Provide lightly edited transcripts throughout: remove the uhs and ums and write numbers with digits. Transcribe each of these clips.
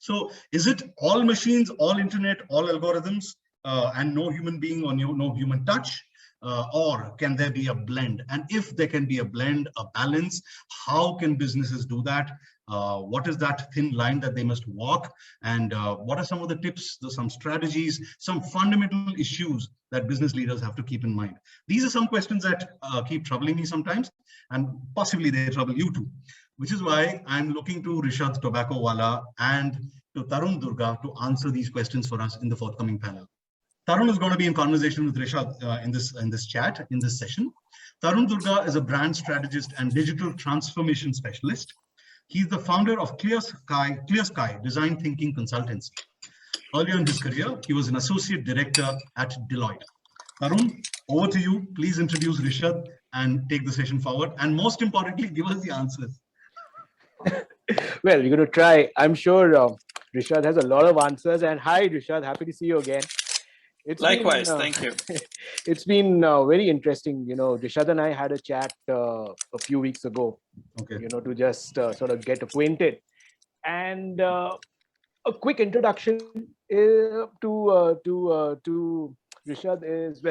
So is it all machines, all internet, all algorithms, and no human being or no human touch? Or can there be a blend? And if there can be a blend, a balance, how can businesses do that? What is that thin line that they must walk? And what are some of the tips, some strategies, some fundamental issues that business leaders have to keep in mind? These are some questions that keep troubling me sometimes, and possibly they trouble you too, which is why I'm looking to Rishad Tobaccowala and to Tarun Durga to answer these questions for us in the forthcoming panel. Tarun is going to be in conversation with Rishad in this chat, in this session. Tarun Durga is a brand strategist and digital transformation specialist. He's the founder of ClearSky Design Thinking Consultancy. Earlier in his career, he was an associate director at Deloitte. Tarun, over to you. Please introduce Rishad and take the session forward. And most importantly, give us the answers. Well, we're going to try. I'm sure Rishad has a lot of answers. And hi, Rishad. Happy to see you again. Likewise, thank you. It's been very interesting. Rishad and I had a chat a few weeks ago, to just sort of get acquainted. And a quick introduction to Rishad is,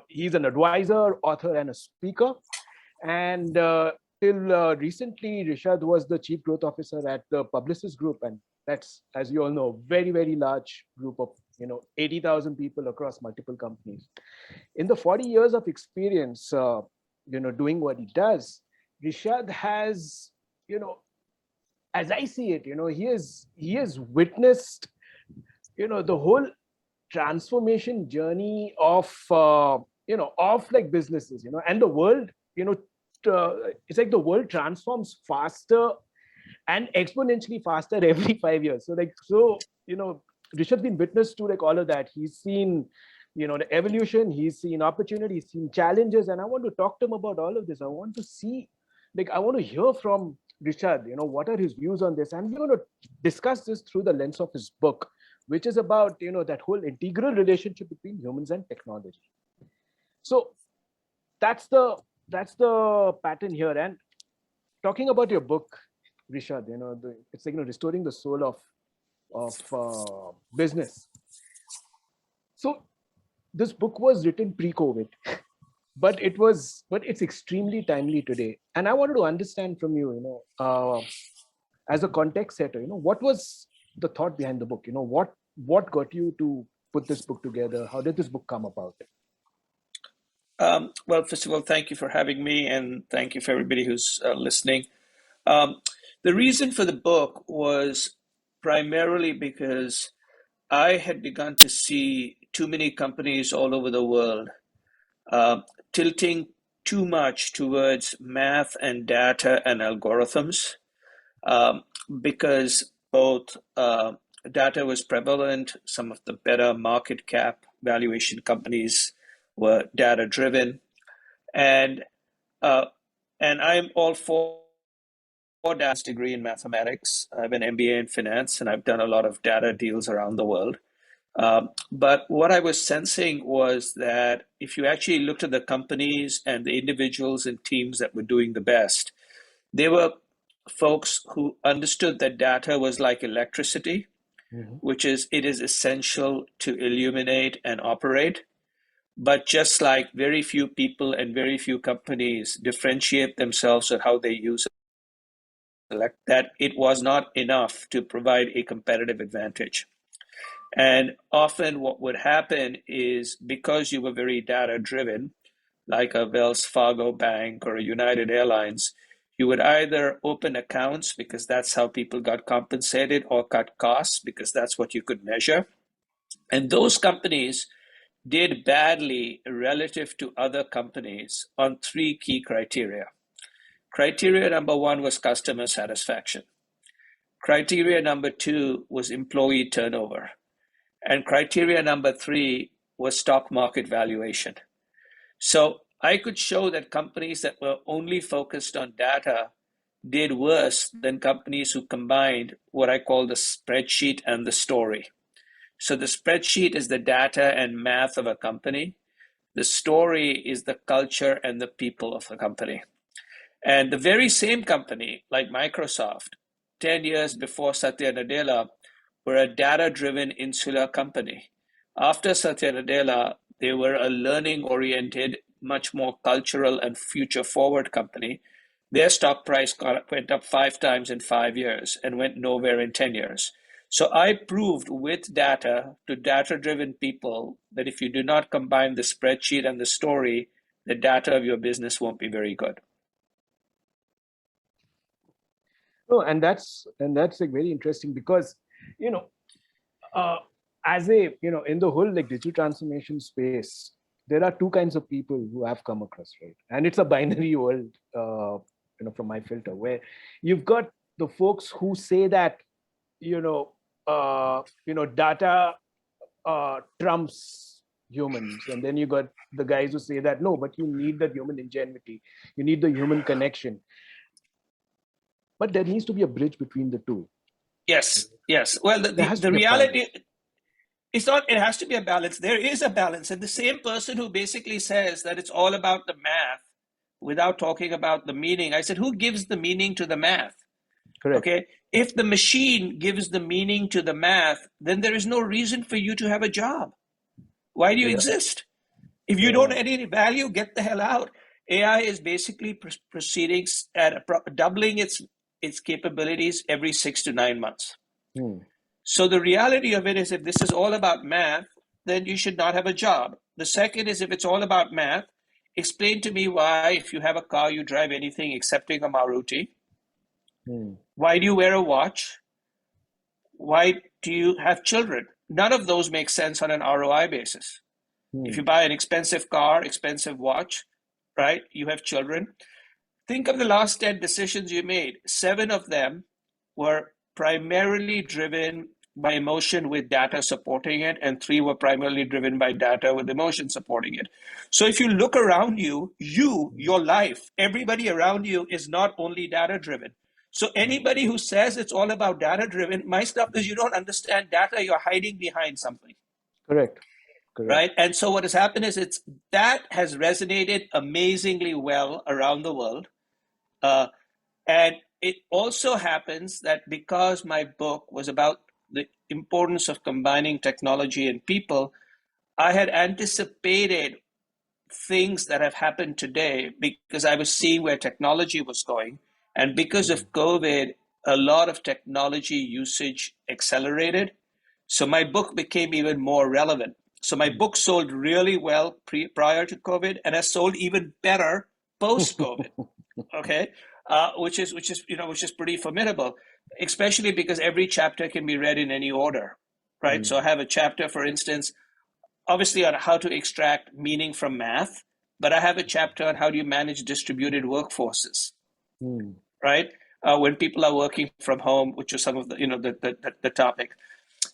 he's an advisor, author, and a speaker. And till recently, Rishad was the chief growth officer at the Publicis Groupe. And that's, as you all know, a very, very large group of 80,000 people across multiple companies. In the 40 years of experience, doing what he does, Rishad has, as I see it, he has witnessed, the whole transformation journey of, like businesses, and the world, it's like the world transforms faster and exponentially faster every 5 years. Rishad's been witness to like all of that. He's seen, the evolution, he's seen opportunity, he's seen challenges, and I want to talk to him about all of this. I want to hear from Rishad, what are his views on this? And we're going to discuss this through the lens of his book, which is about, that whole integral relationship between humans and technology. So that's the pattern here. And talking about your book, Rishad, it's like, restoring the soul of business. So this book was written pre-COVID, but it's extremely timely today. And I wanted to understand from you, as a context setter, what was the thought behind the book? What got you to put this book together? How did this book come about? Well, first of all, thank you for having me, and thank you for everybody who's listening. The reason for the book was primarily because I had begun to see too many companies all over the world tilting too much towards math and data and algorithms, because both data was prevalent. Some of the better market cap valuation companies were data driven, and I'm all for data's degree in mathematics. I have an MBA in finance, and I've done a lot of data deals around the world. But what I was sensing was that if you actually looked at the companies and the individuals and teams that were doing the best, they were folks who understood that data was like electricity, which is, it is essential to illuminate and operate. But just like very few people and very few companies differentiate themselves on how they use it, that it was not enough to provide a competitive advantage. And often what would happen is, because you were very data driven, like a Wells Fargo Bank or a United Airlines, you would either open accounts because that's how people got compensated, or cut costs because that's what you could measure. And those companies did badly relative to other companies on three key criteria. Criteria number one was customer satisfaction. Criteria number two was employee turnover. And criteria number three was stock market valuation. So I could show that companies that were only focused on data did worse than companies who combined what I call the spreadsheet and the story. So the spreadsheet is the data and math of a company. The story is the culture and the people of the company. And the very same company, like Microsoft, 10 years before Satya Nadella, were a data-driven insular company. After Satya Nadella, they were a learning-oriented, much more cultural and future-forward company. Their stock price went up 5 times in 5 years and went nowhere in 10 years. So I proved with data to data-driven people that if you do not combine the spreadsheet and the story, the data of your business won't be very good. No, and that's like very interesting because, you know, as a, you know, in the whole like digital transformation space, there are two kinds of people who I've come across, right? And it's a binary world, you know, from my filter, where you've got the folks who say that, data trumps humans, and then you got the guys who say that no, but you need that human ingenuity, you need the human connection. But there needs to be a bridge between the two. Yes. Well, the reality, it's not, it has to be a balance. There is a balance. And the same person who basically says that it's all about the math without talking about the meaning, I said, who gives the meaning to the math? Correct. Okay. If the machine gives the meaning to the math, then there is no reason for you to have a job. Why do you exist? If you don't add any value, get the hell out. AI is basically proceeding at doubling its capabilities every 6 to 9 months. So the reality of it is, if this is all about math, then you should not have a job. The second is, if it's all about math, explain to me why, if you have a car, you drive anything excepting a Maruti. Why do you wear a watch? Why do you have children? None of those make sense on an ROI basis. If you buy an expensive car, expensive watch, right? You have children. Think of the last 10 decisions you made. 7 of them were primarily driven by emotion with data supporting it, and 3 were primarily driven by data with emotion supporting it. So if you look around you, your life, everybody around you is not only data driven. So anybody who says it's all about data driven, my stuff is, you don't understand data, you're hiding behind something. Correct. Right? And so what has happened is that has resonated amazingly well around the world. And it also happens that because my book was about the importance of combining technology and people, I had anticipated things that have happened today because I was seeing where technology was going. And because of COVID, a lot of technology usage accelerated. So my book became even more relevant. So my book sold really well prior to COVID, and has sold even better post-COVID. Okay, which is pretty formidable, especially because every chapter can be read in any order, right? So I have a chapter, for instance, obviously on how to extract meaning from math, but I have a chapter on how do you manage distributed workforces, right? When people are working from home, which is some of the topic.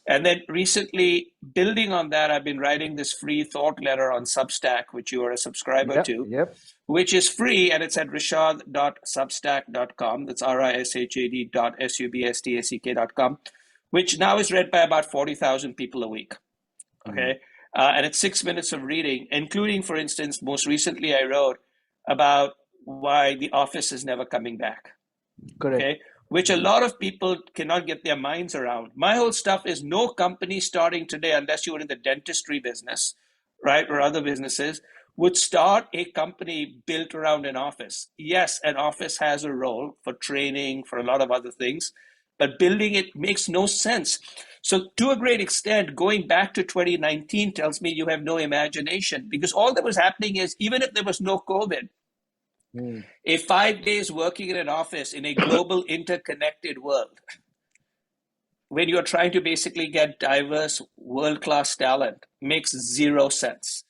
And then recently, building on that, I've been writing this free thought letter on Substack, which you are a subscriber to, which is free, and it's at rishad.substack.com. That's rishad.substack.com, which now is read by about 40,000 people a week. Okay. And it's 6 minutes of reading, including, for instance, most recently I wrote about why The Office is never coming back. Correct. Okay. Which a lot of people cannot get their minds around. My whole stuff is no company starting today, unless you were in the dentistry business, right, or other businesses, would start a company built around an office. Yes, an office has a role for training, for a lot of other things, but building it makes no sense. So to a great extent, going back to 2019 tells me you have no imagination, because all that was happening is, even if there was no COVID, a 5 days working in an office in a global interconnected world, when you're trying to basically get diverse world-class talent, makes zero sense.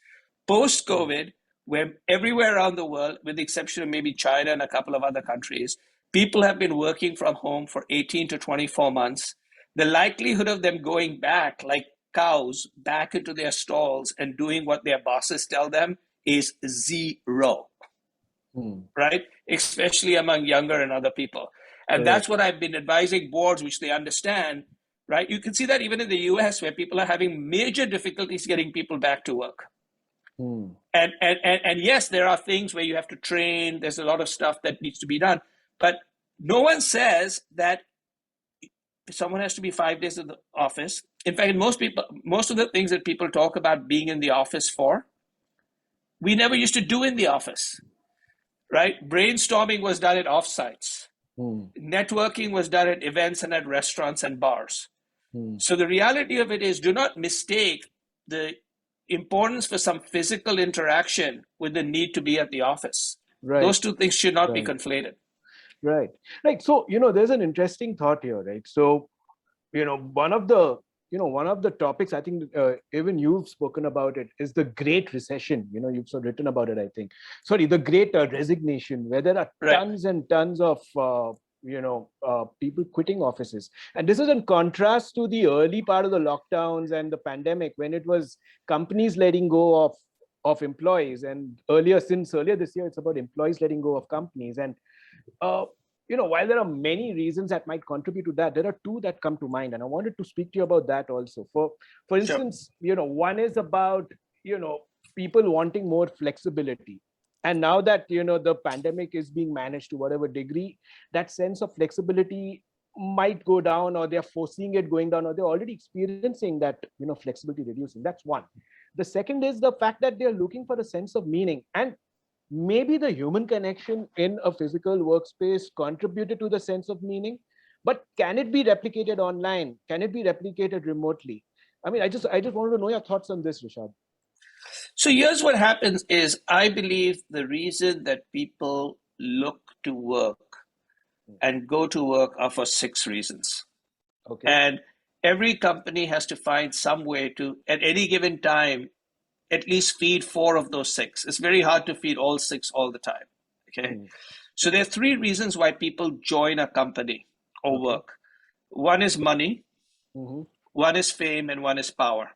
Post-COVID, where everywhere around the world, with the exception of maybe China and a couple of other countries, people have been working from home for 18 to 24 months. The likelihood of them going back, like cows, back into their stalls and doing what their bosses tell them is zero. Right? Especially among younger and other people. And that's what I've been advising boards, which they understand, right? You can see that even in the US, where people are having major difficulties getting people back to work. And yes, there are things where you have to train. There's a lot of stuff that needs to be done. But no one says that someone has to be 5 days in the office. In fact, most of the things that people talk about being in the office for, we never used to do in the office, right? Brainstorming was done at offsites. Networking was done at events and at restaurants and bars. So the reality of it is, do not mistake the importance for some physical interaction with the need to be at the office. Right. Those two things should not be conflated. Right. So, there's an interesting thought here, right? So, one of the topics, I think even you've spoken about it, is the Great Recession. You've sort of written about it, I think. Sorry, the Great Resignation, where there are tons and tons of, people quitting offices. And this is in contrast to the early part of the lockdowns and the pandemic, when it was companies letting go of employees. And since earlier this year, it's about employees letting go of companies. And while there are many reasons that might contribute to that, there are two that come to mind, and I wanted to speak to you about that also. For instance, one is about people wanting more flexibility, and now that the pandemic is being managed to whatever degree, that sense of flexibility might go down, or they're foreseeing it going down, or they're already experiencing that flexibility reducing. That's one. The second is the fact that they're looking for a sense of meaning, and maybe the human connection in a physical workspace contributed to the sense of meaning, but can it be replicated online? Can it be replicated remotely? I mean, I just wanted to know your thoughts on this, Rishad. So here's what happens is, I believe the reason that people look to work and go to work are for 6 reasons. Okay. And every company has to find some way to, at any given time, at least feed 4 of those 6. It's very hard to feed all 6 all the time. Okay. So there are 3 reasons why people join a company or work. One is money, one is fame, and one is power.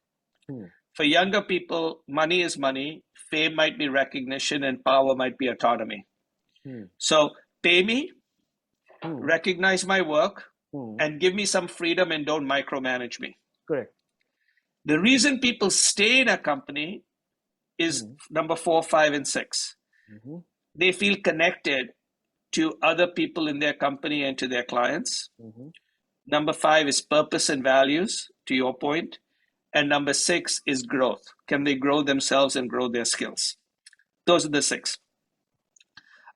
For younger people, money is money, fame might be recognition, and power might be autonomy. So pay me, recognize my work, and give me some freedom and don't micromanage me. Correct. The reason people stay in a company is number 4, 5, and 6. They feel connected to other people in their company and to their clients. Number 5 is purpose and values, to your point. And number 6 is growth. Can they grow themselves and grow their skills? Those are the 6.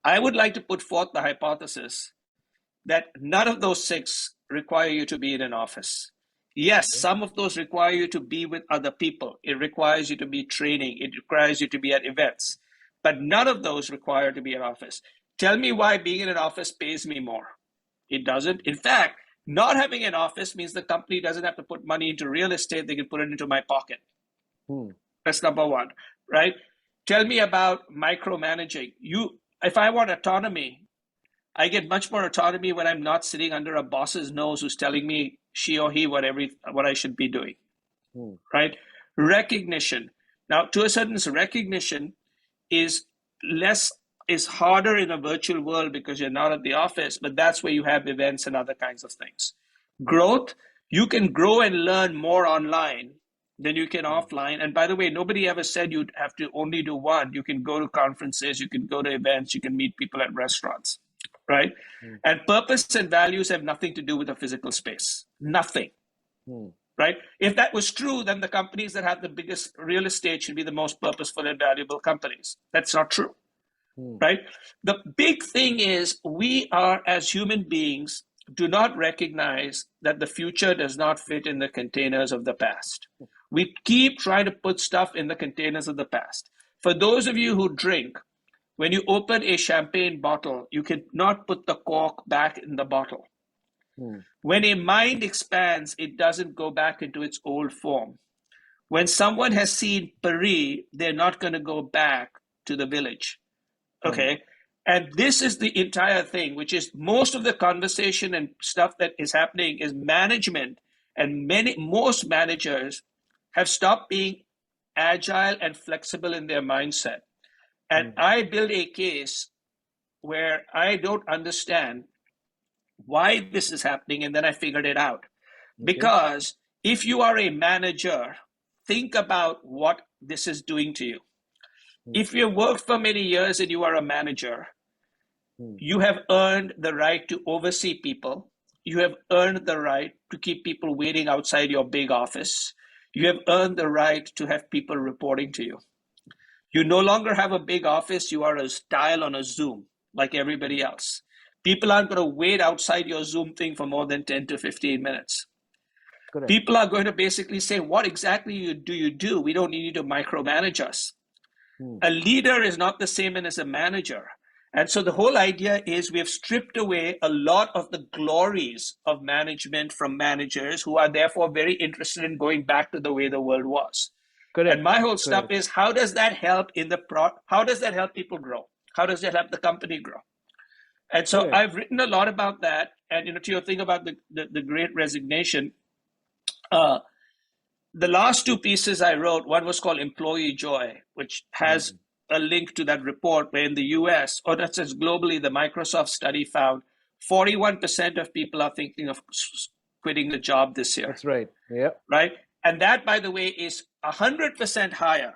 I would like to put forth the hypothesis that none of those 6 require you to be in an office. Yes, some of those require you to be with other people. It requires you to be training. It requires you to be at events. But none of those require to be in office. Tell me why being in an office pays me more. It doesn't. In fact, not having an office means the company doesn't have to put money into real estate. They can put it into my pocket. That's number 1, right? Tell me about micromanaging. If I want autonomy, I get much more autonomy when I'm not sitting under a boss's nose who's telling me she or he what I should be doing, right? Recognition. Now, to a certain extent, recognition is harder in a virtual world because you're not at the office, but that's where you have events and other kinds of things. Growth, you can grow and learn more online than you can offline. And by the way, nobody ever said you'd have to only do one. You can go to conferences, you can go to events, you can meet people at restaurants, right? And purpose and values have nothing to do with a physical space. Nothing. Right? If that was true, then the companies that have the biggest real estate should be the most purposeful and valuable companies. That's not true. Right? The big thing is, we are, as human beings, do not recognize that the future does not fit in the containers of the past. We keep trying to put stuff in the containers of the past. For those of you who drink, when you open a champagne bottle, you cannot put the cork back in the bottle. When a mind expands, it doesn't go back into its old form. When someone has seen Paris, they're not going to go back to the village. Okay. And this is the entire thing, which is most of the conversation and stuff that is happening is management. And most managers have stopped being agile and flexible in their mindset. And I build a case where I don't understand why this is happening, and then I figured it out. Because if you are a manager, think about what this is doing to you. If you worked for many years and you are a manager, you have earned the right to oversee people. you have earned the right to keep people waiting outside your big office. You have earned the right to have people reporting to you. You no longer have a big office. You are a dial on a Zoom like everybody else. People aren't going to wait outside your Zoom thing for more than 10 to 15 minutes. Correct. People are going to basically say, what exactly do you do? We don't need you to micromanage us. A leader is not the same as a manager. And so the whole idea is we have stripped away a lot of the glories of management from managers who are therefore very interested in going back to the way the world was. Correct. And my whole stuff is, how does that help how does that help people grow? How does that help the company grow? And so I've written a lot about that. And to your thing about the Great Resignation, the last two pieces I wrote, one was called Employee Joy, which has a link to that report where in the US, or that says globally, the Microsoft study found 41% of people are thinking of quitting the job this year. That's right. Yeah. Right. And that, by the way, is 100% higher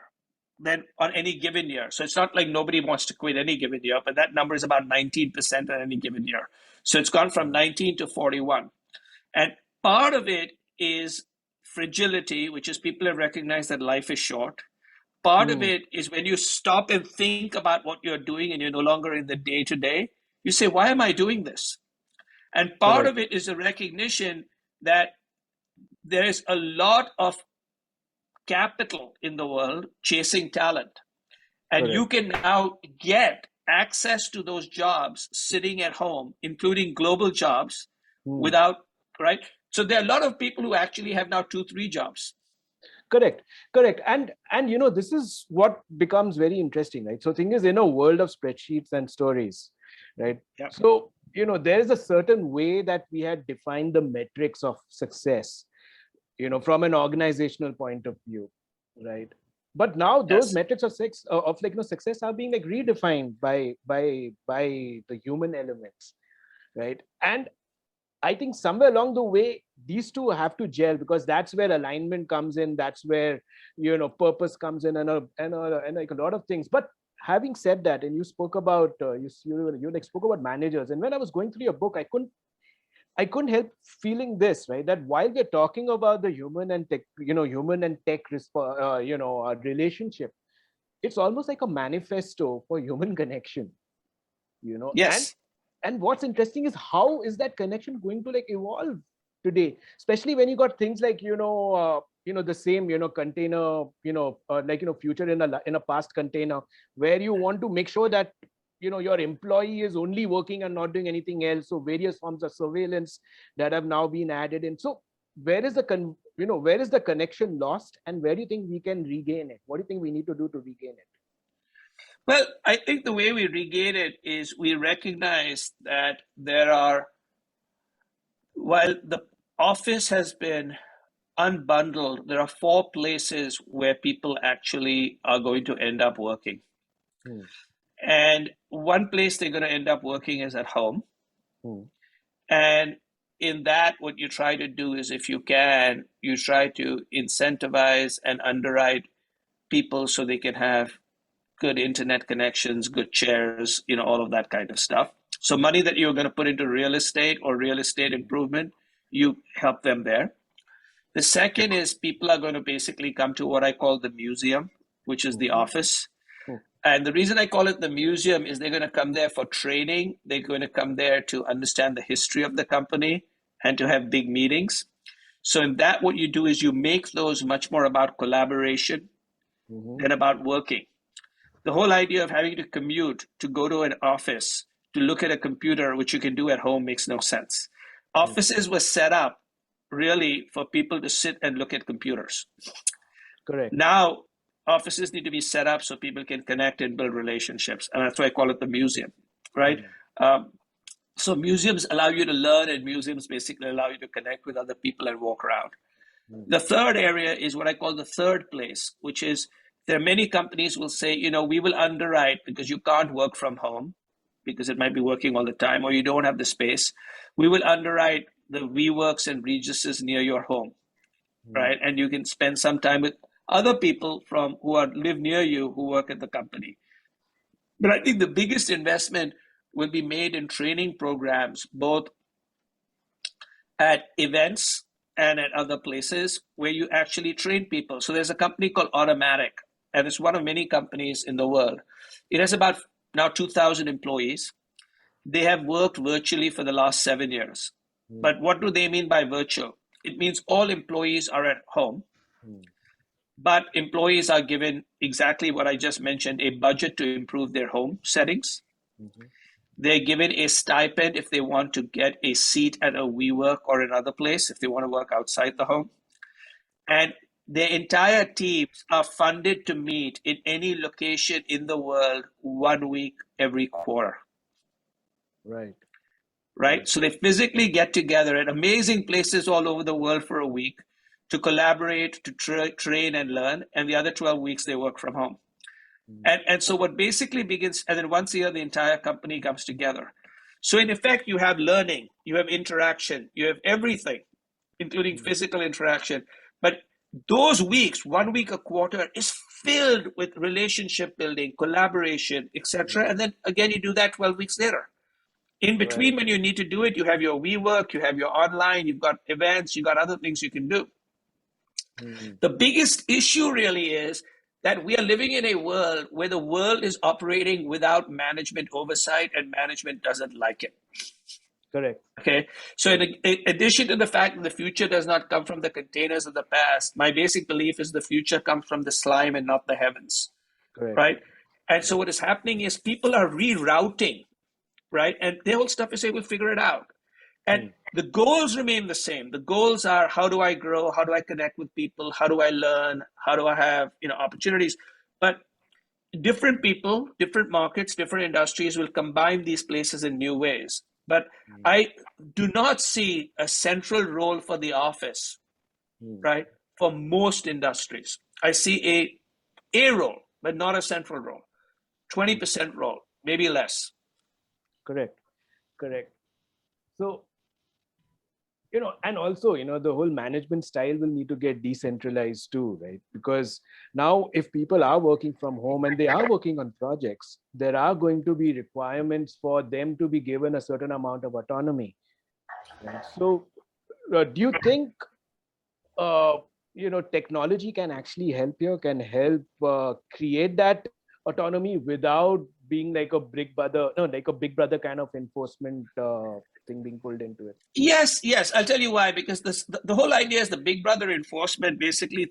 than on any given year. So it's not like nobody wants to quit any given year, but that number is about 19% on any given year. So it's gone from 19 to 41. And part of it is fragility, which is people have recognized that life is short. Part of it is when you stop and think about what you're doing and you're no longer in the day-to-day, you say, why am I doing this? And part of it is a recognition that there is a lot of capital in the world chasing talent. And you can now get access to those jobs sitting at home, including global jobs, without, right? So there are a lot of people who actually have now 2-3 jobs. Correct. And this is what becomes very interesting, right? So thing is, in a world of spreadsheets and stories, right? Yep. So, there is a certain way that we had defined the metrics of success, from an organizational point of view, right? But now those metrics of success are being redefined by the human elements, right? And I think somewhere along the way, these two have to gel, because that's where alignment comes in. That's where, purpose comes in, and like a lot of things. But having said that, and you spoke about, you spoke about managers. And when I was going through your book, I couldn't help feeling this, right? That while we're talking about the human and tech, relationship, it's almost like a manifesto for human connection, Yes. And what's interesting is how is that connection going to evolve today, especially when you got things like, the same, container, future in a past container, where you want to make sure that, your employee is only working and not doing anything else. So various forms of surveillance that have now been added in. So where is the connection lost, and where do you think we can regain it? What do you think we need to do to regain it? Well, I think the way we regain it is we recognize that while the office has been unbundled, there are 4 places where people actually are going to end up working. And one place they're going to end up working is at home. And in that, what you try to do is, if you can, you try to incentivize and underwrite people so they can have good internet connections, good chairs, all of that kind of stuff. So money that you're going to put into real estate or real estate improvement, you help them there. The second is people are going to basically come to what I call the museum, which is the office. And the reason I call it the museum is they're going to come there for training. They're going to come there to understand the history of the company and to have big meetings. So in that, what you do is you make those much more about collaboration than about working. The whole idea of having to commute to go to an office to look at a computer, which you can do at home, makes no sense. Offices were set up really for people to sit and look at computers. Correct. Now, offices need to be set up so people can connect and build relationships. And that's why I call it the museum, right? So museums allow you to learn, and museums basically allow you to connect with other people and walk around. The third area is what I call the third place, which is there are many companies will say, we will underwrite because you can't work from home because it might be working all the time, or you don't have the space. We will underwrite the WeWorks and Regis's near your home, right? And you can spend some time with other people who live near you who work at the company. But I think the biggest investment will be made in training programs, both at events and at other places where you actually train people. So there's a company called Automatic, and it's one of many companies in the world. It has about now 2,000 employees. They have worked virtually for the last 7 years. But what do they mean by virtual? It means all employees are at home, but employees are given exactly what I just mentioned, a budget to improve their home settings. They're given a stipend if they want to get a seat at a WeWork or another place, if they want to work outside the home. And their entire teams are funded to meet in any location in the world 1 week every quarter. Right? So they physically get together at amazing places all over the world for a week to collaborate, to train and learn. And the other 12 weeks, they work from home. And so what basically begins, and then once a year, the entire company comes together. So in effect, you have learning, you have interaction, you have everything, including physical interaction. But those weeks, 1 week a quarter, is filled with relationship building, collaboration, etc. And then again, you do that 12 weeks later. In between, when you need to do it, you have your WeWork, you have your online, you've got events, you've got other things you can do. The biggest issue really is that we are living in a world where the world is operating without management oversight, and management doesn't like it. Correct. Okay. So in addition to the fact that the future does not come from the containers of the past, my basic belief is the future comes from the slime and not the heavens. Correct. Right. And so what is happening is people are rerouting, right? And the whole stuff is say, we'll figure it out. And the goals remain the same. The goals are, how do I grow? How do I connect with people? How do I learn? How do I have, opportunities? But different people, different markets, different industries will combine these places in new ways. But I do not see a central role for the office, right? For most industries, I see a role, but not a central role. 20% role, maybe less. Correct. So, and also, the whole management style will need to get decentralized too, right? Because now if people are working from home and they are working on projects, there are going to be requirements for them to be given a certain amount of autonomy. Right? So do you think, technology can actually help here, can help create that autonomy without being like a big brother kind of enforcement thing being pulled into it? Yes. I'll tell you why. Because the whole idea is the big brother enforcement. Basically,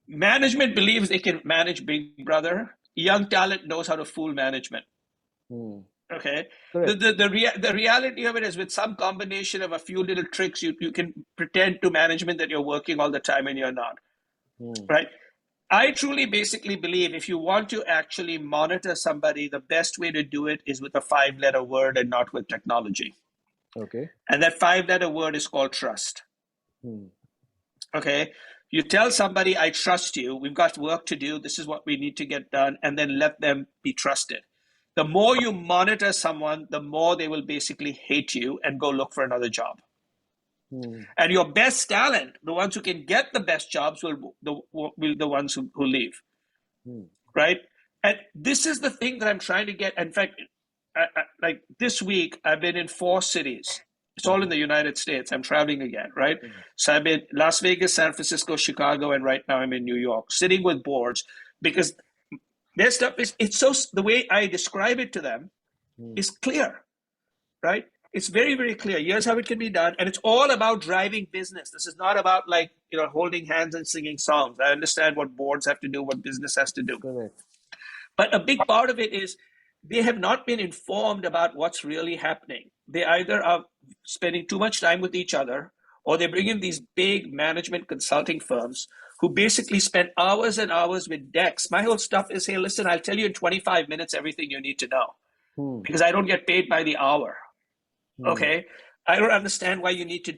management believes they can manage big brother. Young talent knows how to fool management. Okay. The reality of it is, with some combination of a few little tricks, you can pretend to management that you're working all the time and you're not. Right. I truly basically believe if you want to actually monitor somebody, the best way to do it is with a 5-letter word and not with technology. Okay. And that 5-letter word is called trust. Okay. You tell somebody, I trust you. We've got work to do. This is what we need to get done. And then let them be trusted. The more you monitor someone, the more they will basically hate you and go look for another job. And your best talent, the ones who can get the best jobs, will the ones who leave. Right? And this is the thing that I'm trying to get. In fact, like this week, I've been in 4 cities. It's all in the United States. I'm traveling again, right? So I've been Las Vegas, San Francisco, Chicago, and right now I'm in New York, sitting with boards, because their stuff the way I describe it to them is clear, right? It's very, very clear. Here's how it can be done. And it's all about driving business. This is not about holding hands and singing songs. I understand what boards have to do, what business has to do. Correct. But a big part of it is they have not been informed about what's really happening. They either are spending too much time with each other, or they bring in these big management consulting firms who basically spend hours and hours with decks. My whole stuff is, hey, listen, I'll tell you in 25 minutes everything you need to know, because I don't get paid by the hour. Okay. I don't understand why you need to,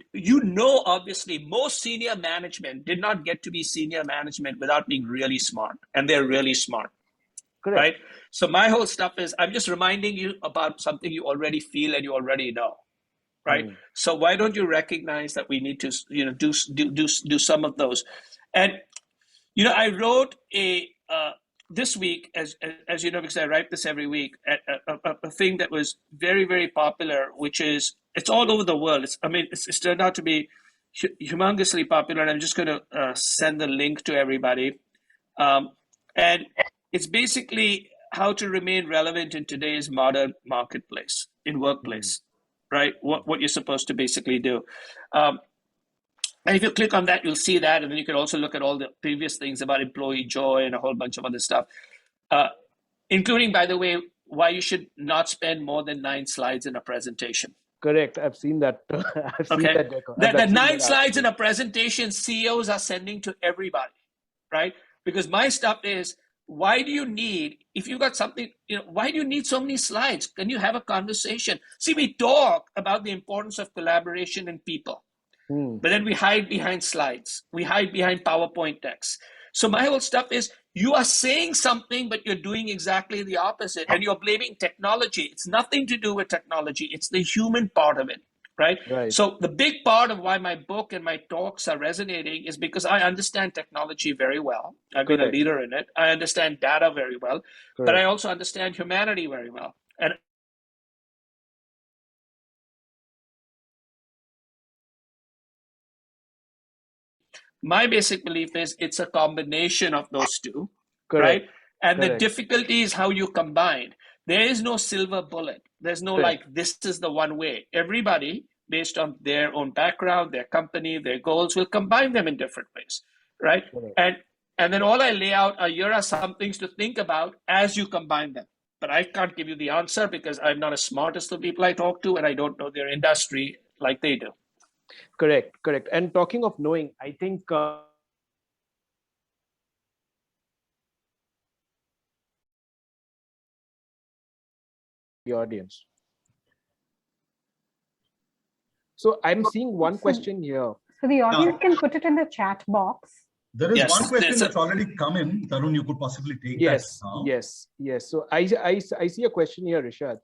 obviously most senior management did not get to be senior management without being really smart, and they're really smart. Correct. Right. So my whole stuff is, I'm just reminding you about something you already feel and you already know. Right. So why don't you recognize that we need to, do some of those? And, I wrote this week, as you know, because I write this every week, a thing that was very, very popular, which is, it's all over the world. It's turned out to be humongously popular, and I'm just going to send the link to everybody. And it's basically how to remain relevant in today's modern marketplace, in workplace, right? What you're supposed to basically do. And if you click on that, you'll see that. And then you can also look at all the previous things about employee joy and a whole bunch of other stuff, including, by the way, why you should not spend more than 9 slides in a presentation. Correct. I've seen that. I've seen that. The 9 slides in a presentation CEOs are sending to everybody, right? Because my stuff is, why do you need, if you got something, why do you need so many slides? Can you have a conversation? See, we talk about the importance of collaboration and people, but then we hide behind slides. We hide behind PowerPoint decks. So my whole stuff is, you are saying something, but you're doing exactly the opposite, and you're blaming technology. It's nothing to do with technology. It's the human part of it, right? So the big part of why my book and my talks are resonating is because I understand technology very well. I've been a leader in it. I understand data very well, but I also understand humanity very well. And my basic belief is it's a combination of those two, right? And the difficulty is how you combine. There is no silver bullet. There's no like, this is the one way. Everybody, based on their own background, their company, their goals, will combine them in different ways, right? And then all I lay out are, here are some things to think about as you combine them. But I can't give you the answer because I'm not as smart as the people I talk to, and I don't know their industry like they do. Correct. And talking of knowing, I think the audience. So I'm seeing one question here. So the audience can put it in the chat box. There is one question that's already come in. Tarun, you could possibly take that now. Yes. So I see a question here, Rishad.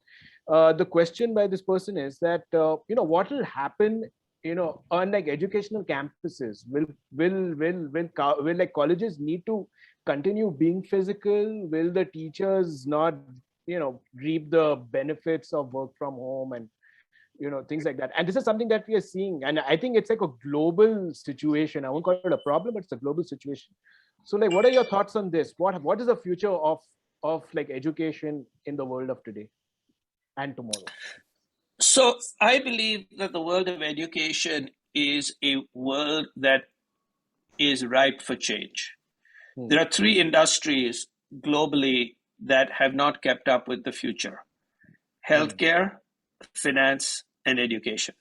The question by this person is that, what will happen, on like educational campuses? Will like colleges need to continue being physical? Will the teachers not, reap the benefits of work from home and, things like that? And this is something that we are seeing. And I think it's like a global situation. I won't call it a problem, but it's a global situation. So like, what are your thoughts on this? What is the future of like education in the world of today and tomorrow? So I believe that the world of education is a world that is ripe for change. There are 3 industries globally that have not kept up with the future: healthcare, finance, and education.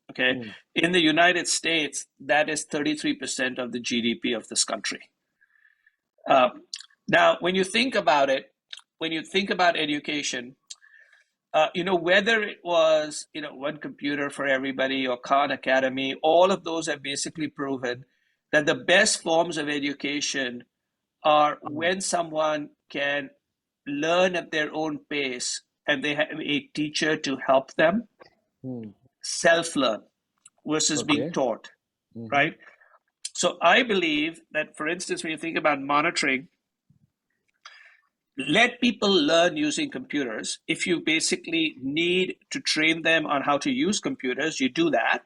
Okay. In the United States, that is 33% of the GDP of this country. Now, when you think about it, when you think about education, whether it was, one computer for everybody or Khan Academy, all of those have basically proven that the best forms of education are when someone can learn at their own pace and they have a teacher to help them self-learn versus being taught, right? So I believe that, for instance, when you think about monitoring, let people learn using computers. If you basically need to train them on how to use computers, you do that,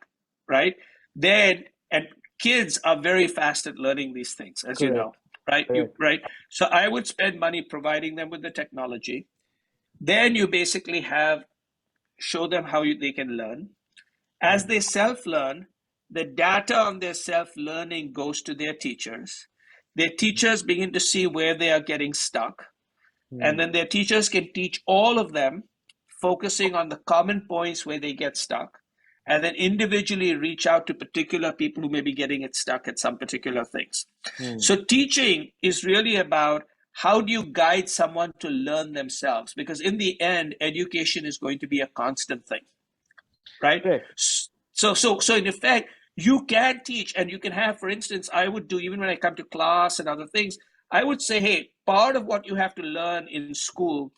right? And kids are very fast at learning these things, as you know, right? Right. So I would spend money providing them with the technology. Then you basically show them how they can learn. As they self-learn, the data on their self-learning goes to their teachers. Their teachers begin to see where they are getting stuck. And then their teachers can teach all of them, focusing on the common points where they get stuck, and then individually reach out to particular people who may be getting it stuck at some particular things. So teaching is really about, how do you guide someone to learn themselves? Because in the end, education is going to be a constant thing, right? So in effect, you can teach, and you can have, for instance, I would do, even when I come to class and other things, I would say, hey, part of what you have to learn in school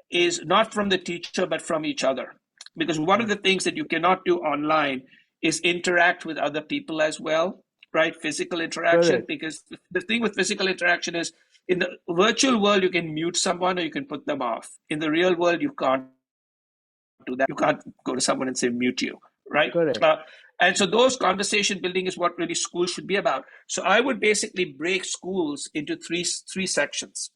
is not from the teacher, but from each other. Because one of the things that you cannot do online is interact with other people as well. right? Physical interaction, Correct. because the thing with physical interaction is in the virtual world, you can mute someone or you can put them off. In the real world, you can't do that. You can't go to someone and say mute you, right? Correct. And so those conversation building is what really schools should be about. So I would basically break schools into three sections.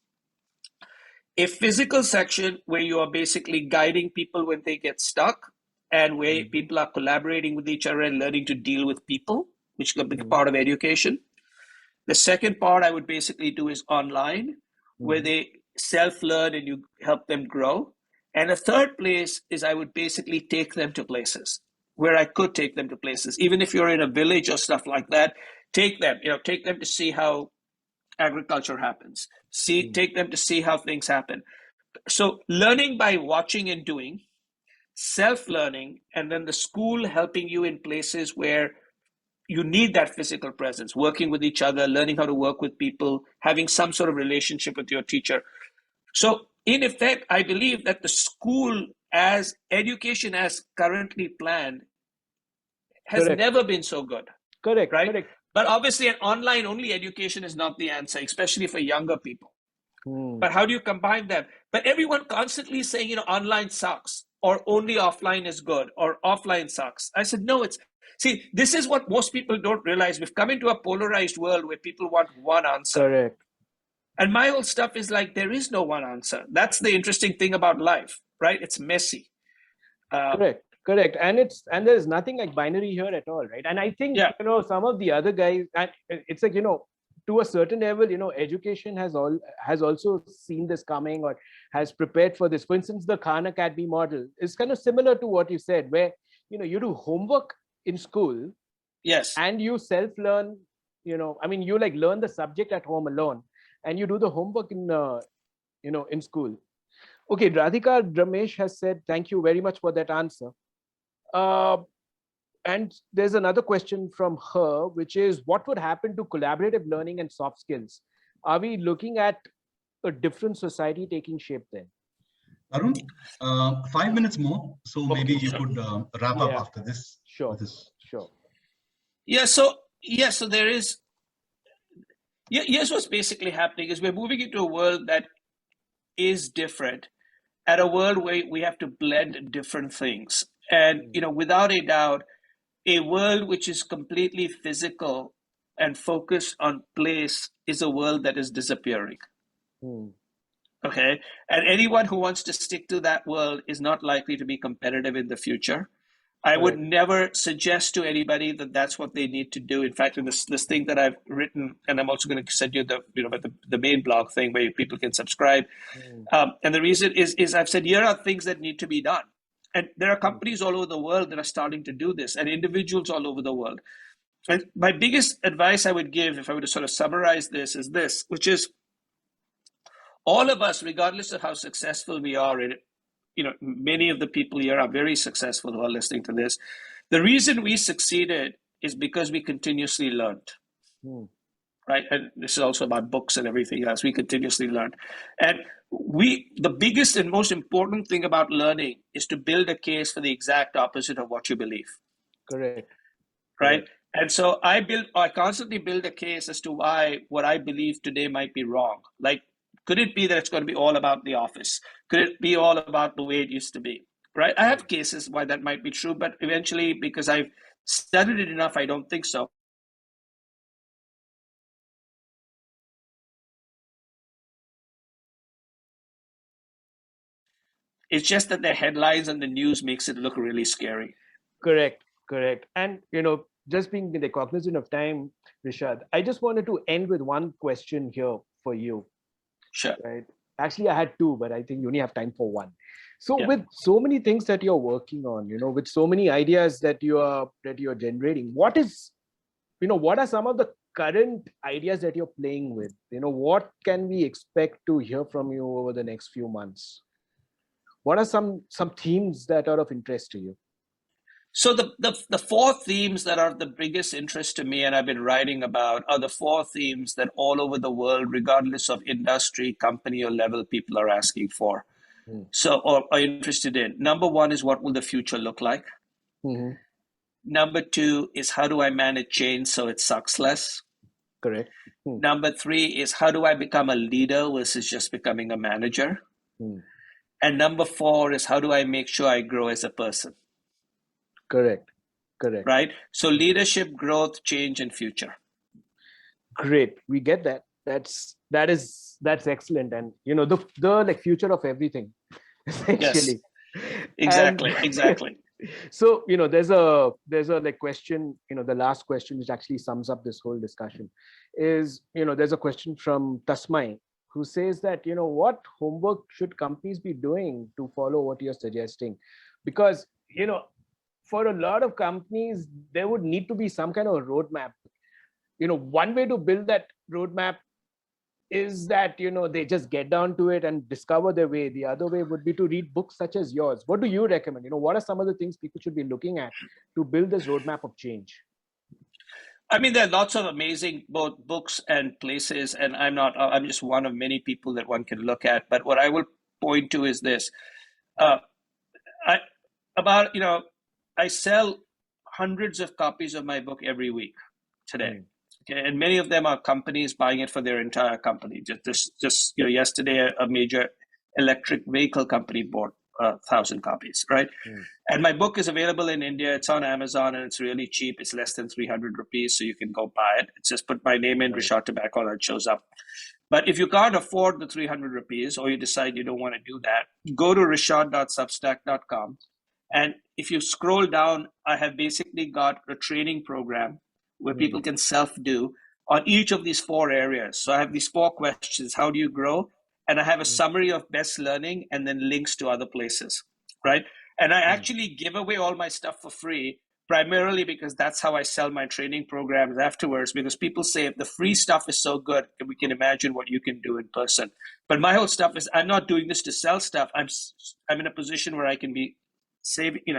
A physical section where you are basically guiding people when they get stuck, and where people are collaborating with each other and learning to deal with people, which could be part of education. The second part I would basically do is online, where they self-learn and you help them grow. And the third place is I would basically take them to places where I could take them to places. Even if you're in a village or stuff like that, take them to see how agriculture happens. Take them to see how things happen. So learning by watching and doing, self-learning, and then the school helping you in places where you need that physical presence, working with each other, learning how to work with people, having some sort of relationship with your teacher. So in effect, I believe that the school as education as currently planned has never been so good. Correct. Right? Correct. But obviously an online only education is not the answer, especially for younger people. But how do you combine them? But everyone constantly saying, online sucks, or only offline is good, or offline sucks. I said, no, see, this is what most people don't realize. We've come into a polarized world where people want one answer. Correct. And my whole stuff is like, there is no one answer. That's the interesting thing about life, right? It's messy. Correct. And there's nothing like binary here at all, right? And I think, some of the other guys, and it's like, to a certain level, education has also seen this coming or has prepared for this. For instance, the Khan Academy model is kind of similar to what you said, where, you do homework in school. Yes. And you self-learn, you like learn the subject at home alone, and you do the homework in school. Okay, Radhika Ramesh has said, thank you very much for that answer. And there's another question from her, which is, what would happen to collaborative learning and soft skills? Are we looking at a different society taking shape then? Tarun, 5 minutes more. So maybe you could wrap up after this. Sure. Yeah, so there is, here's what's basically happening is we're moving into a world that is different, at a world where we have to blend different things. And, without a doubt, a world which is completely physical and focused on place is a world that is disappearing. Okay. And anyone who wants to stick to that world is not likely to be competitive in the future. I would never suggest to anybody that that's what they need to do. In fact, in this thing that I've written, and I'm also going to send you the main blog thing where people can subscribe. And the reason is I've said, here are things that need to be done. And there are companies all over the world that are starting to do this, and individuals all over the world. And my biggest advice I would give, if I were to sort of summarize this, is this, which is all of us, regardless of how successful we are, many of the people here are very successful who are listening to this. The reason we succeeded is because we continuously learned. Right? And this is also about books and everything else. We continuously learned. And the biggest and most important thing about learning is to build a case for the exact opposite of what you believe. Correct. Right? And so I constantly build a case as to why what I believe today might be wrong. Like, could it be that it's going to be all about the office? Could it be all about the way it used to be? Right? I have cases why that might be true, but eventually, because I've studied it enough, I don't think so. It's just that the headlines and the news makes it look really scary. Correct. And, just being in the cognizant of time, Rishad, I just wanted to end with one question here for you. Sure. Right. Actually, I had two, but I think you only have time for one. So with so many things that you're working on, with so many ideas that you're generating, what are some of the current ideas that you're playing with? What can we expect to hear from you over the next few months? What are some themes that are of interest to you? So the four themes that are of the biggest interest to me and I've been writing about are the four themes that all over the world, regardless of industry, company, or level, people are asking for. So, or are interested in. Number one is, what will the future look like? Number 2 is how do I manage change so it sucks less? Correct. Number 3 is how do I become a leader versus just becoming a manager? And number 4 is how do I make sure I grow as a person? Correct. Correct. Right? So leadership, growth, change, and future. Great. We get that. That's excellent. And the like future of everything, essentially. Yes. Exactly. So, there's a like question, the last question, which actually sums up this whole discussion is, there's a question from Tasmai, who says that, what homework should companies be doing to follow what you're suggesting? Because, for a lot of companies, there would need to be some kind of a roadmap. One way to build that roadmap is that, they just get down to it and discover their way. The other way would be to read books such as yours. What do you recommend? What are some of the things people should be looking at to build this roadmap of change? I mean, there are lots of amazing both books and places, and I'm just one of many people that one can look at. But what I will point to is this. I sell hundreds of copies of my book every week today. Okay, and many of them are companies buying it for their entire company. Just yesterday, a major electric vehicle company bought 1,000 copies, right? And my book is available in India. It's on Amazon and it's really cheap. It's less than 300 rupees, so you can go buy it. It's just put my name in, Rishad Tobaccowala, and it shows up. But if you can't afford the 300 rupees or you decide you don't want to do that, go to rishad.substack.com. And if you scroll down, I have basically got a training program where people can self-do on each of these 4 areas. So I have these 4 questions. How do you grow? And I have a summary of best learning and then links to other places, right? And I actually give away all my stuff for free, primarily because that's how I sell my training programs afterwards, because people say if the free stuff is so good, we can imagine what you can do in person. But my whole stuff is, I'm not doing this to sell stuff. I'm in a position where I can be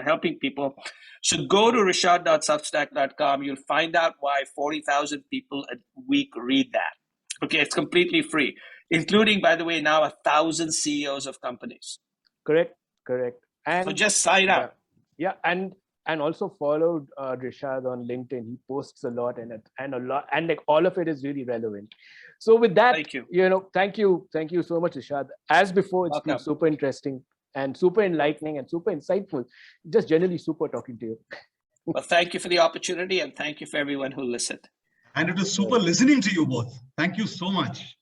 helping people. So go to rishad.substack.com. You'll find out why 40,000 people a week read that. Okay, it's completely free, including, by the way, now 1,000 CEOs of companies. Correct. And so just sign up. Yeah, and also followed Rishad on LinkedIn. He posts a lot and like all of it is really relevant. So with that, thank you. Thank you so much, Rishad. As before, it's been super interesting and super enlightening and super insightful. Just generally super talking to you. Well, thank you for the opportunity and thank you for everyone who listened. And it was super listening to you both. Thank you so much.